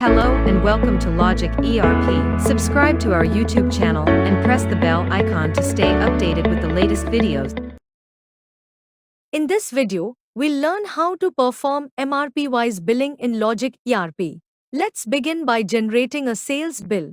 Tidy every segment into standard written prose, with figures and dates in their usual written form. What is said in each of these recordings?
Hello and welcome to Logic ERP. Subscribe to our YouTube channel and press the bell icon to stay updated with the latest videos. In this video, we'll learn how to perform MRP-wise billing in Logic ERP. Let's begin by generating a sales bill.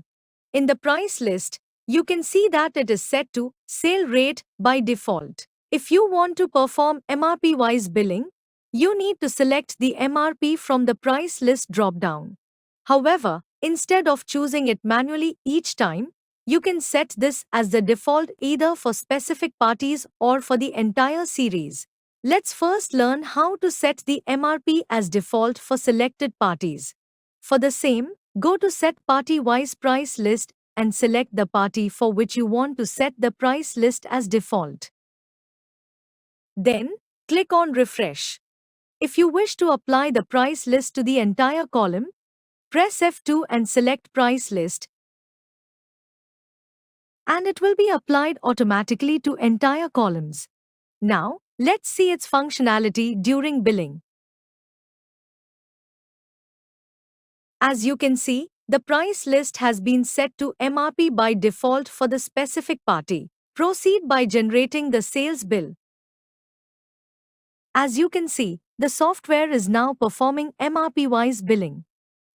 In the price list, you can see that it is set to sale rate by default. If you want to perform MRP-wise billing, you need to select the MRP from the price list drop-down. However, instead of choosing it manually each time, you can set this as the default either for specific parties or for the entire series. Let's first learn how to set the MRP as default for selected parties. For the same, go to Set Party-wise Price List and select the party for which you want to set the price list as default. Then, click on Refresh. If you wish to apply the price list to the entire column, press F2 and select Price List, and it will be applied automatically to entire columns. Now, let's see its functionality during billing. As you can see, the price list has been set to MRP by default for the specific party. Proceed by generating the sales bill. As you can see, the software is now performing MRP-wise billing.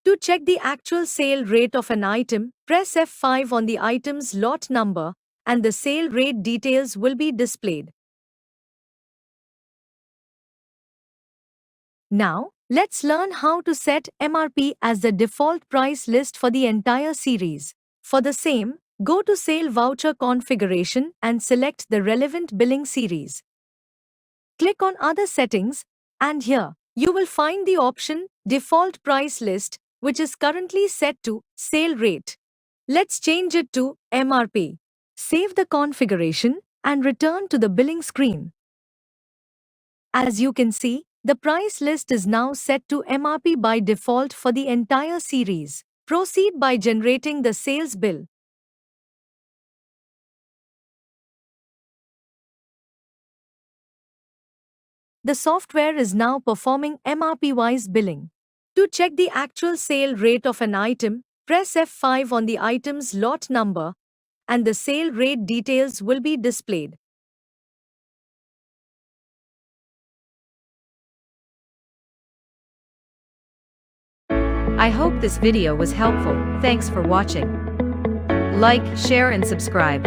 To check the actual sale rate of an item, press F5 on the item's lot number, and the sale rate details will be displayed. Now, let's learn how to set MRP as the default price list for the entire series. For the same, go to Sale Voucher Configuration and select the relevant billing series. Click on Other Settings, and here, you will find the option Default Price List, which is currently set to Sale Rate. Let's change it to MRP. Save the configuration and return to the billing screen. As you can see, the price list is now set to MRP by default for the entire series. Proceed by generating the sales bill. The software is now performing MRP-wise billing. To check the actual sale rate of an item, press F5 on the item's lot number, and the sale rate details will be displayed. I hope this video was helpful. Thanks for watching. Like, share and subscribe.